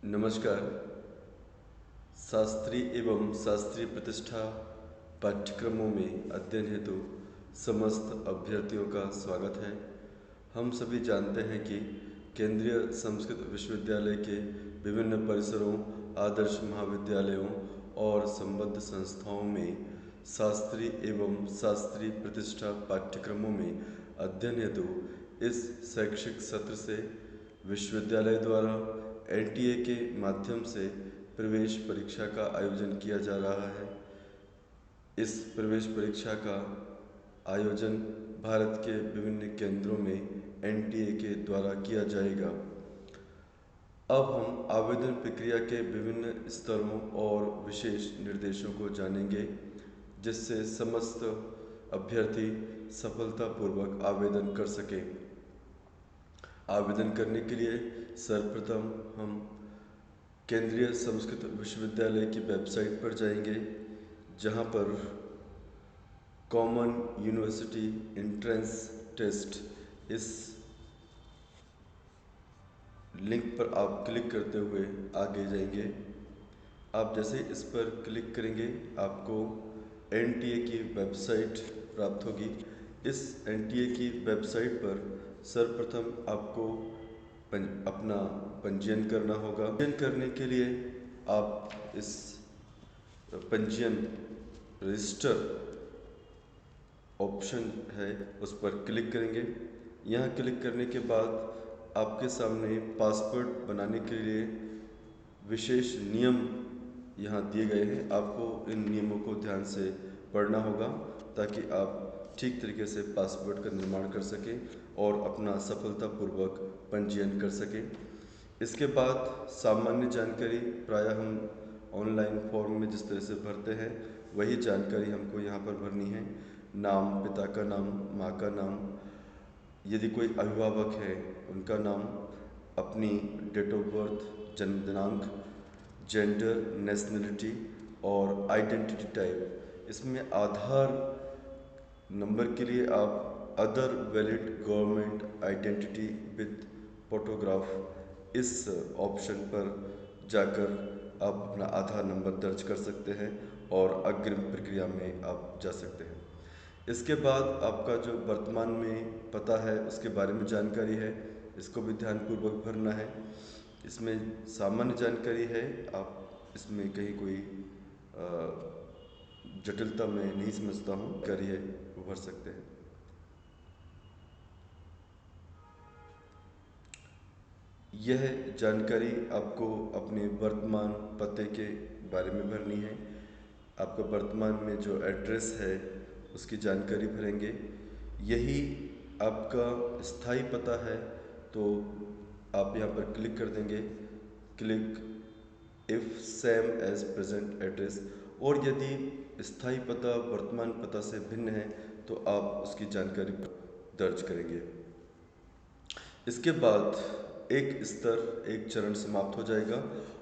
नमस्कार। शास्त्रीय एवं शास्त्रीय प्रतिष्ठा पाठ्यक्रमों में अध्ययन हेतु समस्त अभ्यर्थियों का स्वागत है। हम सभी जानते हैं कि केंद्रीय संस्कृत विश्वविद्यालय के विभिन्न परिसरों, आदर्श महाविद्यालयों और संबद्ध संस्थाओं में शास्त्रीय एवं शास्त्रीय प्रतिष्ठा पाठ्यक्रमों में अध्ययन हेतु इस शैक्षिक सत्र से विश्वविद्यालय द्वारा एनटीए के माध्यम से प्रवेश परीक्षा का आयोजन किया जा रहा है। इस प्रवेश परीक्षा का आयोजन भारत के विभिन्न केंद्रों में एनटीए के द्वारा किया जाएगा। अब हम आवेदन प्रक्रिया के विभिन्न स्तरों और विशेष निर्देशों को जानेंगे, जिससे समस्त अभ्यर्थी सफलतापूर्वक आवेदन कर सकें। आवेदन करने के लिए सर्वप्रथम हम केंद्रीय संस्कृत विश्वविद्यालय की वेबसाइट पर जाएंगे, जहां पर कॉमन यूनिवर्सिटी एंट्रेंस टेस्ट इस लिंक पर आप क्लिक करते हुए आगे जाएंगे। आप जैसे इस पर क्लिक करेंगे, आपको एनटीए की वेबसाइट प्राप्त होगी। इस एनटीए की वेबसाइट पर सर्वप्रथम आपको अपना पंजीयन करना होगा। पंजीयन करने के लिए आप इस पंजीयन रजिस्टर ऑप्शन है उस पर क्लिक करेंगे। यहाँ क्लिक करने के बाद आपके सामने पासपोर्ट बनाने के लिए विशेष नियम यहाँ दिए गए हैं। आपको इन नियमों को ध्यान से पढ़ना होगा ताकि आप ठीक तरीके से पासपोर्ट का निर्माण कर सकें और अपना सफलतापूर्वक पंजीयन कर सकें। इसके बाद सामान्य जानकारी प्रायः हम ऑनलाइन फॉर्म में जिस तरह से भरते हैं वही जानकारी हमको यहाँ पर भरनी है। नाम, पिता का नाम, माँ का नाम, यदि कोई अभिभावक है उनका नाम, अपनी डेट ऑफ बर्थ, जन्म दिनांक, जेंडर, नेशनलिटी और आइडेंटिटी टाइप। इसमें आधार नंबर के लिए आप other valid government identity with photograph इस ऑप्शन पर जाकर आप अपना आधार नंबर दर्ज कर सकते हैं और अग्रिम प्रक्रिया में आप जा सकते हैं। इसके बाद आपका जो वर्तमान में पता है उसके बारे में जानकारी है, इसको भी ध्यानपूर्वक भरना है। इसमें सामान्य जानकारी है, आप इसमें कहीं कोई जटिलता मैं नहीं समझता हूँ, करिए वो भर सकते हैं। यह जानकारी आपको अपने वर्तमान पते के बारे में भरनी है। आपका वर्तमान में जो एड्रेस है उसकी जानकारी भरेंगे। यही आपका स्थायी पता है तो आप यहाँ पर क्लिक कर देंगे, click if same as present address. और यदि स्थायी पता वर्तमान पता से भिन्न है तो आप उसकी जानकारी दर्ज करेंगे। इसके बाद एक स्तर, एक चरण समाप्त हो जाएगा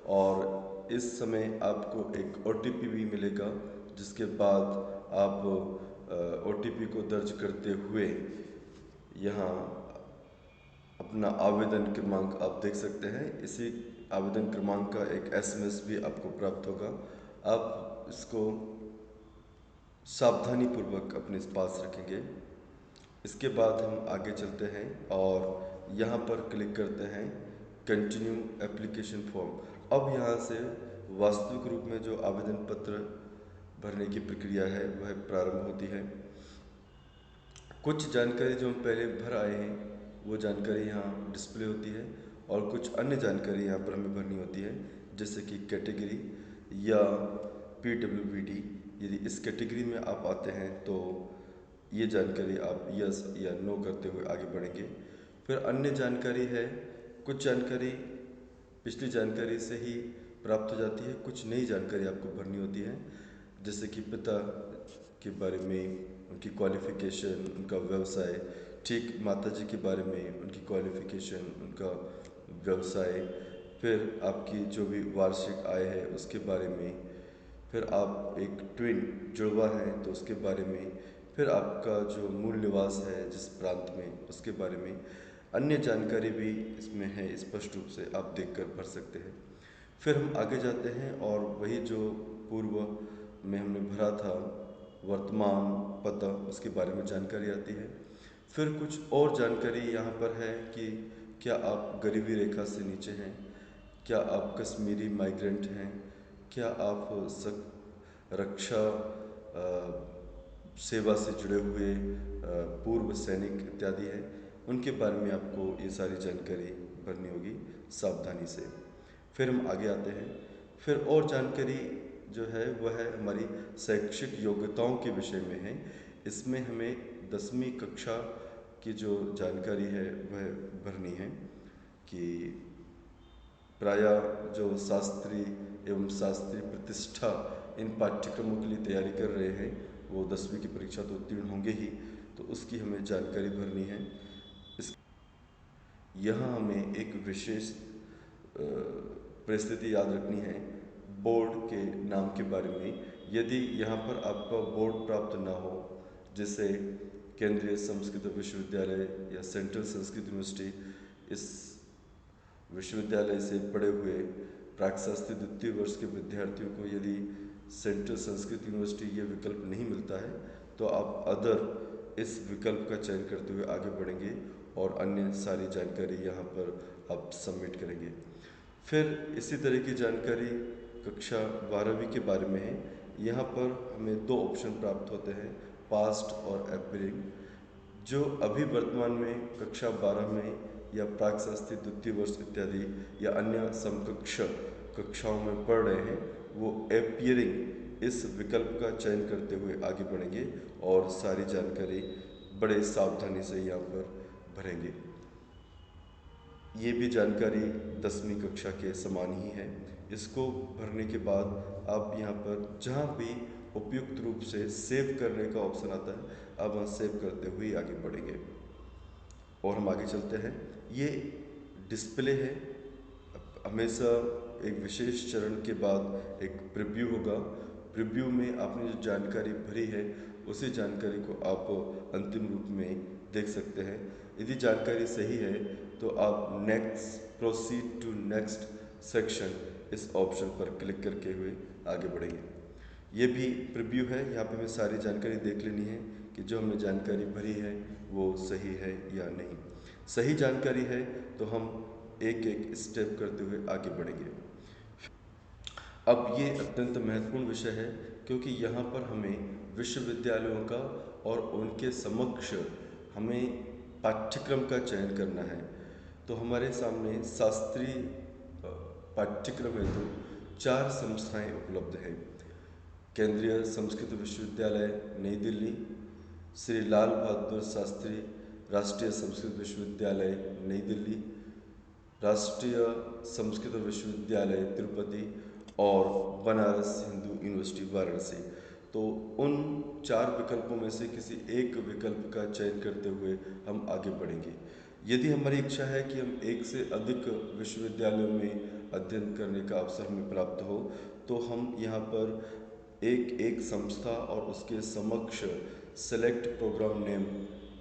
और इस समय आपको एक ओटीपी भी मिलेगा, जिसके बाद आप ओटीपी को दर्ज करते हुए यहाँ अपना आवेदन क्रमांक आप देख सकते हैं। इसी आवेदन क्रमांक का एक एसएमएस भी आपको प्राप्त होगा। आप इसको सावधानीपूर्वक अपने पास रखेंगे। इसके बाद हम आगे चलते हैं और यहाँ पर क्लिक करते हैं कंटिन्यू एप्लीकेशन फॉर्म। अब यहाँ से वास्तविक रूप में जो आवेदन पत्र भरने की प्रक्रिया है वह प्रारंभ होती है। कुछ जानकारी जो हम पहले भर आए हैं वो जानकारी यहाँ डिस्प्ले होती है और कुछ अन्य जानकारी यहाँ पर हमें भरनी होती है, जैसे कि कैटेगरी या पीडब्ल्यूबीडी। यदि इस कैटेगरी में आप आते हैं तो ये जानकारी आप यस या नो करते हुए आगे बढ़ेंगे। फिर अन्य जानकारी है, कुछ जानकारी पिछली जानकारी से ही प्राप्त हो जाती है, कुछ नई जानकारी आपको भरनी होती है, जैसे कि पिता के बारे में, उनकी क्वालिफ़िकेशन, उनका व्यवसाय, ठीक माताजी के बारे में, उनकी क्वालिफ़िकेशन, उनका व्यवसाय, फिर आपकी जो भी वार्षिक आय है उसके बारे में, फिर आप एक ट्विन जुड़वा हैं तो उसके बारे में, फिर आपका जो मूल निवास है जिस प्रांत में उसके बारे में। अन्य जानकारी भी इसमें है, स्पष्ट रूप से आप देखकर भर सकते हैं। फिर हम आगे जाते हैं और वही जो पूर्व में हमने भरा था वर्तमान पता, उसके बारे में जानकारी आती है। फिर कुछ और जानकारी यहाँ पर है कि क्या आप गरीबी रेखा से नीचे हैं, क्या आप कश्मीरी माइग्रेंट हैं, क्या आप रक्षा सेवा से जुड़े हुए पूर्व सैनिक इत्यादि हैं। उनके बारे में आपको ये सारी जानकारी भरनी होगी सावधानी से। फिर हम आगे आते हैं। फिर और जानकारी जो है वह है हमारी शैक्षिक योग्यताओं के विषय में है। इसमें हमें 10वीं कक्षा की जो जानकारी है वह भरनी है कि प्रायः जो शास्त्री एवं शास्त्री प्रतिष्ठा इन पाठ्यक्रमों के लिए तैयारी कर रहे हैं वो 10वीं की परीक्षा तो उत्तीर्ण होंगे ही, तो उसकी हमें जानकारी भरनी है। यहाँ हमें एक विशेष परिस्थिति याद रखनी है बोर्ड के नाम के बारे में। यदि यहाँ पर आपका बोर्ड प्राप्त ना हो, जैसे केंद्रीय संस्कृत विश्वविद्यालय या सेंट्रल संस्कृत यूनिवर्सिटी, इस विश्वविद्यालय से पढ़े हुए प्राक्शास्त्री द्वितीय वर्ष के विद्यार्थियों को यदि सेंट्रल संस्कृत यूनिवर्सिटी ये विकल्प नहीं मिलता है तो आप अदर इस विकल्प का चयन करते हुए आगे बढ़ेंगे और अन्य सारी जानकारी यहाँ पर आप सबमिट करेंगे। फिर इसी तरह की जानकारी कक्षा 12वीं के बारे में है। यहाँ पर हमें 2 ऑप्शन प्राप्त होते हैं, पास्ट और अपीयरिंग। जो अभी वर्तमान में कक्षा 12 में या प्राक्शास्त्री द्वितीय वर्ष इत्यादि या अन्य समकक्ष कक्षाओं में पढ़ रहे हैं वो अपीयरिंग इस विकल्प का चयन करते हुए आगे बढ़ेंगे और सारी जानकारी बड़े सावधानी से यहाँ पर भरेंगे। ये भी जानकारी 10वीं कक्षा के समान ही है। इसको भरने के बाद आप यहाँ पर जहाँ भी उपयुक्त रूप से सेव करने का ऑप्शन आता है आप वहाँ सेव करते हुए आगे बढ़ेंगे। और हम आगे चलते हैं। ये डिस्प्ले है। हमेशा एक विशेष चरण के बाद एक प्रीव्यू होगा। प्रीव्यू में आपने जो जानकारी भरी है उसी जानकारी को आप अंतिम रूप में देख सकते हैं। यदि जानकारी सही है तो आप next proceed to next section इस ऑप्शन पर क्लिक करके हुए आगे बढ़ेंगे। ये भी प्रीव्यू है। यहाँ पे हमें सारी जानकारी देख लेनी है कि जो हमने जानकारी भरी है वो सही है या नहीं। सही जानकारी है तो हम एक एक स्टेप करते हुए आगे बढ़ेंगे। अब ये अत्यंत महत्वपूर्ण विषय है क्योंकि यहाँ पर हमें विश्वविद्यालयों का और उनके समक्ष हमें पाठ्यक्रम का चयन करना है। तो हमारे सामने शास्त्रीय पाठ्यक्रम हेतु 4 संस्थाएं उपलब्ध हैं। केंद्रीय संस्कृत विश्वविद्यालय नई दिल्ली, श्री लाल बहादुर शास्त्री राष्ट्रीय संस्कृत विश्वविद्यालय नई दिल्ली, राष्ट्रीय संस्कृत विश्वविद्यालय तिरुपति और बनारस हिंदू यूनिवर्सिटी वाराणसी। तो उन 4 विकल्पों में से किसी एक विकल्प का चयन करते हुए हम आगे बढ़ेंगे। यदि हमारी इच्छा है कि हम एक से अधिक विश्वविद्यालयों में अध्ययन करने का अवसर हमें प्राप्त हो तो हम यहाँ पर एक एक संस्था और उसके समक्ष सेलेक्ट प्रोग्राम नेम,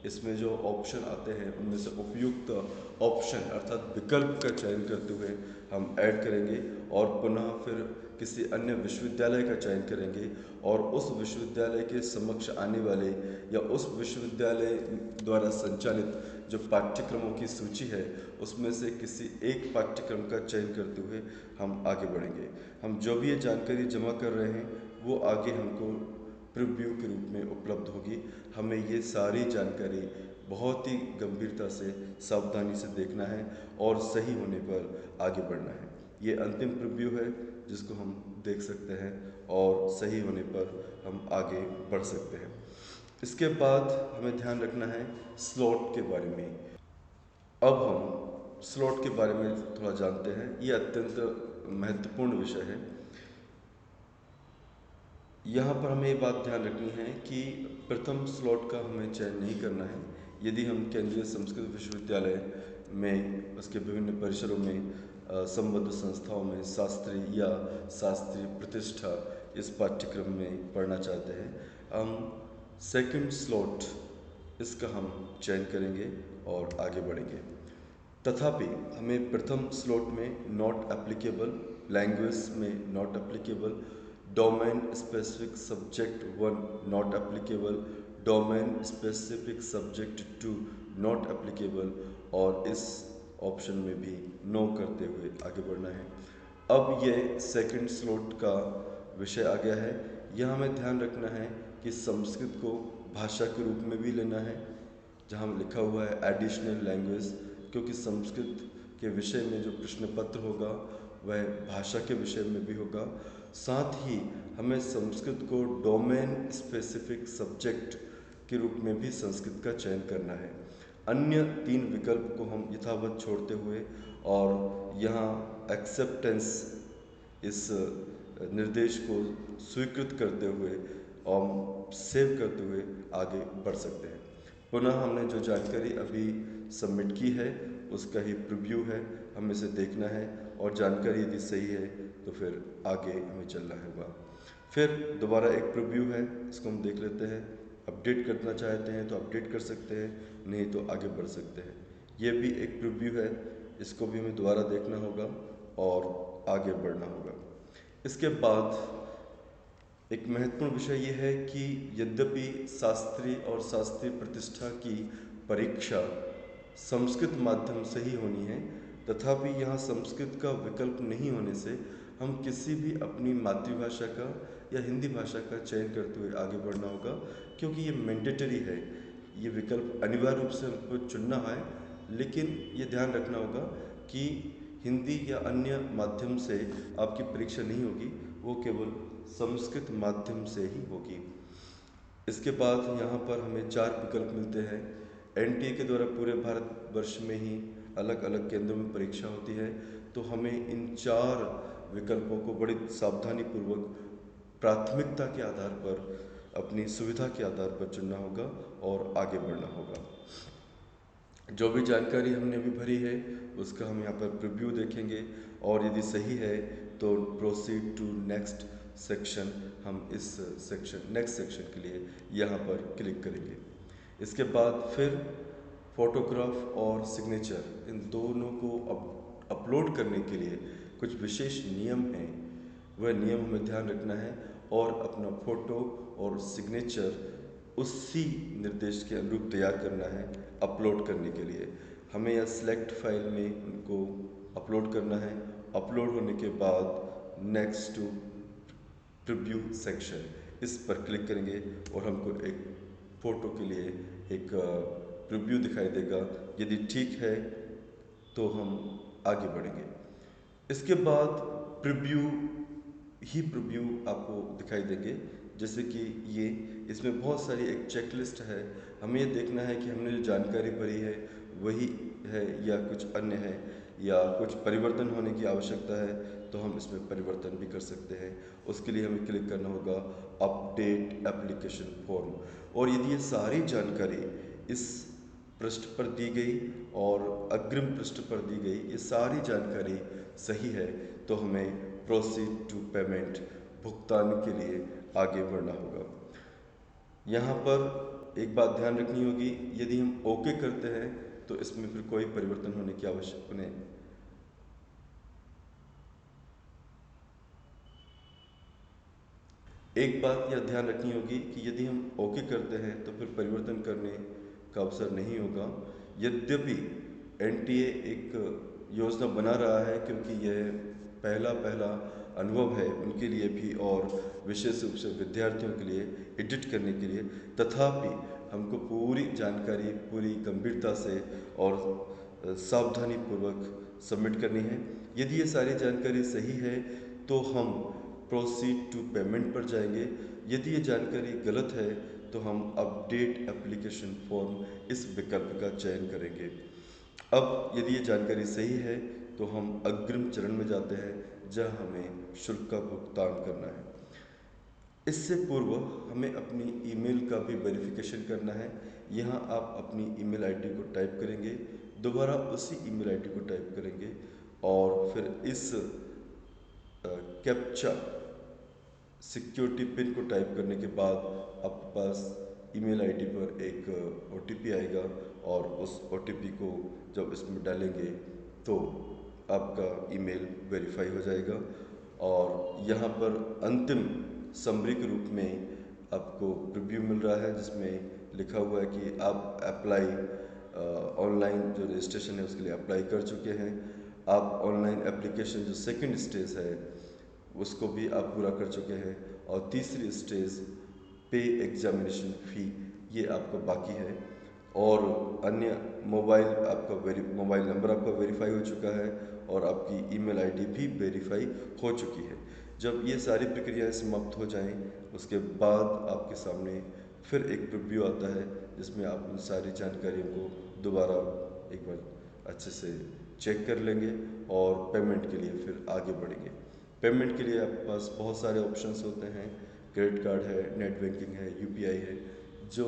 इसमें जो ऑप्शन आते हैं उनमें से उपयुक्त ऑप्शन अर्थात विकल्प का चयन करते हुए हम ऐड करेंगे और पुनः फिर किसी अन्य विश्वविद्यालय का चयन करेंगे और उस विश्वविद्यालय के समक्ष आने वाले या उस विश्वविद्यालय द्वारा संचालित जो पाठ्यक्रमों की सूची है उसमें से किसी एक पाठ्यक्रम का चयन करते हुए हम आगे बढ़ेंगे। हम जो भी ये जानकारी जमा कर रहे हैं वो आगे हमको प्रीव्यू के रूप में उपलब्ध होगी। हमें ये सारी जानकारी बहुत ही गंभीरता से सावधानी से देखना है और सही होने पर आगे बढ़ना है। ये अंतिम प्रीव्यू है जिसको हम देख सकते हैं और सही होने पर हम आगे बढ़ सकते हैं। इसके बाद हमें ध्यान रखना है स्लॉट के बारे में। अब हम स्लॉट के बारे में थोड़ा जानते हैं। ये अत्यंत महत्वपूर्ण विषय है। यहाँ पर हमें ये बात ध्यान रखनी है कि प्रथम स्लॉट का हमें चयन नहीं करना है। यदि हम केंद्रीय संस्कृत विश्वविद्यालय में उसके विभिन्न परिसरों में संबद्ध संस्थाओं में शास्त्री या शास्त्री प्रतिष्ठा इस पाठ्यक्रम में पढ़ना चाहते हैं, हम सेकंड स्लॉट इसका हम चयन करेंगे और आगे बढ़ेंगे। तथापि हमें प्रथम स्लॉट में नॉट एप्लीकेबल, लैंग्वेज में not applicable, domain specific subject 1 not applicable, domain specific subject 2 not applicable और इस ऑप्शन में भी नो करते हुए आगे बढ़ना है। अब ये सेकंड स्लॉट का विषय आ गया है। यहाँ हमें ध्यान रखना है कि संस्कृत को भाषा के रूप में भी लेना है, जहाँ लिखा हुआ है एडिशनल लैंग्वेज, क्योंकि संस्कृत के विषय में जो प्रश्न पत्र होगा वह भाषा के विषय में भी होगा। साथ ही हमें संस्कृत को डोमेन स्पेसिफिक सब्जेक्ट के रूप में भी संस्कृत का चयन करना है। अन्य 3 विकल्प को हम यथावत छोड़ते हुए और यहाँ एक्सेप्टेंस इस निर्देश को स्वीकृत करते हुए और सेव करते हुए आगे बढ़ सकते हैं। पुनः हमने जो जानकारी अभी सबमिट की है उसका ही प्रीव्यू है, हमें इसे देखना है और जानकारी यदि सही है तो फिर आगे हमें चलना होगा। फिर दोबारा एक प्रीव्यू है, इसको हम देख लेते हैं। अपडेट करना चाहते हैं तो अपडेट कर सकते हैं, नहीं तो आगे बढ़ सकते हैं। ये भी एक प्रीव्यू है, इसको भी हमें दोबारा देखना होगा और आगे बढ़ना होगा। इसके बाद एक महत्वपूर्ण विषय ये है कि यद्यपि शास्त्री और शास्त्रीय प्रतिष्ठा की परीक्षा संस्कृत माध्यम से ही होनी है, तथापि यहाँ संस्कृत का विकल्प नहीं होने से हम किसी भी अपनी मातृभाषा का या हिंदी भाषा का चयन करते हुए आगे बढ़ना होगा, क्योंकि ये मैंडेटरी है। ये विकल्प अनिवार्य रूप से हमको चुनना है, लेकिन ये ध्यान रखना होगा कि हिंदी या अन्य माध्यम से आपकी परीक्षा नहीं होगी, वो केवल संस्कृत माध्यम से ही होगी। इसके बाद यहाँ पर हमें 4 विकल्प मिलते हैं। एनटीए के द्वारा पूरे भारतवर्ष में ही अलग अलग केंद्रों में परीक्षा होती है, तो हमें इन 4 विकल्पों को बड़ी सावधानी पूर्वक प्राथमिकता के आधार पर, अपनी सुविधा के आधार पर चुनना होगा और आगे बढ़ना होगा। जो भी जानकारी हमने अभी भरी है उसका हम यहाँ पर प्रीव्यू देखेंगे और यदि सही है तो प्रोसीड टू नेक्स्ट सेक्शन, हम इस सेक्शन नेक्स्ट सेक्शन के लिए यहाँ पर क्लिक करेंगे। इसके बाद फिर फोटोग्राफ और सिग्नेचर, इन दोनों को अपलोड करने के लिए कुछ विशेष नियम हैं, वह नियम हमें ध्यान रखना है और अपना फ़ोटो और सिग्नेचर उसी निर्देश के अनुरूप तैयार करना है अपलोड करने के लिए। हमें यह सिलेक्ट फाइल में उनको अपलोड करना है। अपलोड होने के बाद नेक्स्ट टू प्रीव्यू सेक्शन, इस पर क्लिक करेंगे और हमको एक फ़ोटो के लिए एक प्रीव्यू दिखाई देगा। यदि ठीक है तो हम आगे बढ़ेंगे। इसके बाद प्रीव्यू ही प्रीव्यू आपको दिखाई देंगे, जैसे कि ये इसमें बहुत सारी एक चेकलिस्ट है। हमें ये देखना है कि हमने जो जानकारी भरी है वही है या कुछ अन्य है या कुछ परिवर्तन होने की आवश्यकता है, तो हम इसमें परिवर्तन भी कर सकते हैं। उसके लिए हमें क्लिक करना होगा अपडेट एप्लीकेशन फॉर्म, और यदि ये सारी जानकारी इस पृष्ठ पर दी गई और अग्रिम पृष्ठ पर दी गई, ये सारी जानकारी सही है, तो हमें प्रोसीड टू पेमेंट, भुगतान के लिए आगे बढ़ना होगा। यहाँ पर एक बात ध्यान रखनी होगी, यदि हम ओके करते हैं तो इसमें फिर कोई परिवर्तन होने की आवश्यकता नहीं। एक बात यह ध्यान रखनी होगी कि यदि हम ओके करते हैं तो फिर परिवर्तन करने का अवसर नहीं होगा। यद्यपि एनटीए एक योजना बना रहा है, क्योंकि यह पहला अनुभव है उनके लिए भी और विशेष रूप से विद्यार्थियों के लिए एडिट करने के लिए, तथापि हमको पूरी जानकारी पूरी गंभीरता से और सावधानी पूर्वक सबमिट करनी है। यदि ये सारी जानकारी सही है तो हम प्रोसीड टू पेमेंट पर जाएंगे। यदि ये जानकारी गलत है तो हम अपडेट एप्लीकेशन फॉर्म इस विकल्प का चयन करेंगे। अब यदि ये जानकारी सही है तो हम अग्रिम चरण में जाते हैं, जहां हमें शुल्क का भुगतान करना है। इससे पूर्व हमें अपनी ईमेल का भी वेरिफिकेशन करना है। यहाँ आप अपनी ईमेल आईडी को टाइप करेंगे, दोबारा उसी ईमेल आईडी को टाइप करेंगे और फिर इस कैप्चा सिक्योरिटी पिन को टाइप करने के बाद आपके पास ईमेल आईडी पर एक ओटीपी आएगा और उस OTP को जब इसमें डालेंगे तो आपका ईमेल वेरीफाई हो जाएगा। और यहाँ पर अंतिम समरी के रूप में आपको प्रीव्यू मिल रहा है, जिसमें लिखा हुआ है कि आप अप्लाई ऑनलाइन जो रजिस्ट्रेशन है उसके लिए अप्लाई कर चुके हैं। आप ऑनलाइन एप्लीकेशन जो सेकंड स्टेज है उसको भी आप पूरा कर चुके हैं, और तीसरी स्टेज पे एग्जामिनेशन फ़ी ये आपका बाकी है। और अन्य मोबाइल नंबर आपका वेरीफाई हो चुका है और आपकी ईमेल आईडी भी वेरीफाई हो चुकी है। जब ये सारी प्रक्रियाएं समाप्त हो जाएं, उसके बाद आपके सामने फिर एक प्रीव्यू आता है, जिसमें आप उन सारी जानकारियों को दोबारा एक बार अच्छे से चेक कर लेंगे और पेमेंट के लिए फिर आगे बढ़ेंगे। पेमेंट के लिए आपके पास बहुत सारे ऑप्शंस होते हैं, क्रेडिट कार्ड है, नेट बैंकिंग है, UPI है। जो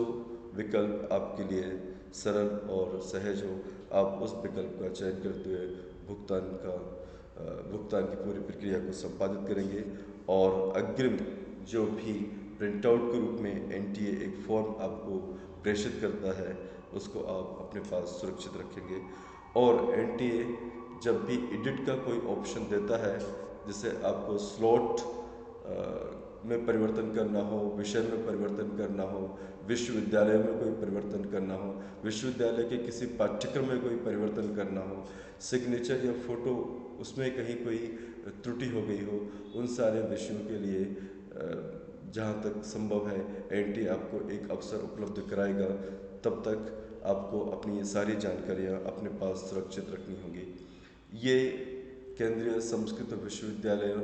विकल्प आपके लिए सरल और सहज हो, आप उस विकल्प का चयन करते हुए भुगतान की पूरी प्रक्रिया को संपादित करेंगे। और अग्रिम जो भी प्रिंटआउट के रूप में NTA एक फॉर्म आपको प्रेषित करता है, उसको आप अपने पास सुरक्षित रखेंगे। और NTA जब भी एडिट का कोई ऑप्शन देता है, जिसे आपको स्लॉट में परिवर्तन करना हो, विषय में परिवर्तन करना हो, विश्वविद्यालय में कोई परिवर्तन करना हो, विश्वविद्यालय के किसी पाठ्यक्रम में कोई परिवर्तन करना हो, सिग्नेचर या फोटो उसमें कहीं कोई त्रुटि हो गई हो, उन सारे विषयों के लिए जहाँ तक संभव है NTA आपको एक अवसर उपलब्ध कराएगा। तब तक आपको अपनी ये सारी जानकारियाँ अपने पास सुरक्षित रखनी होंगी। ये केंद्रीय संस्कृत विश्वविद्यालय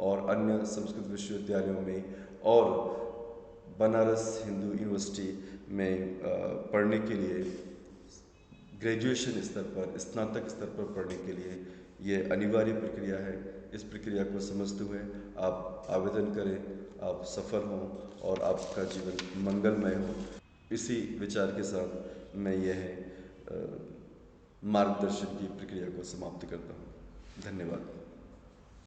और अन्य संस्कृत विश्वविद्यालयों में और बनारस हिंदू यूनिवर्सिटी में पढ़ने के लिए, ग्रेजुएशन स्तर पर, स्नातक स्तर पर पढ़ने के लिए ये अनिवार्य प्रक्रिया है। इस प्रक्रिया को समझते हुए आप आवेदन करें, आप सफल हों और आपका जीवन मंगलमय हो। इसी विचार के साथ मैं यह मार्गदर्शन की प्रक्रिया को समाप्त करता हूँ। धन्यवाद।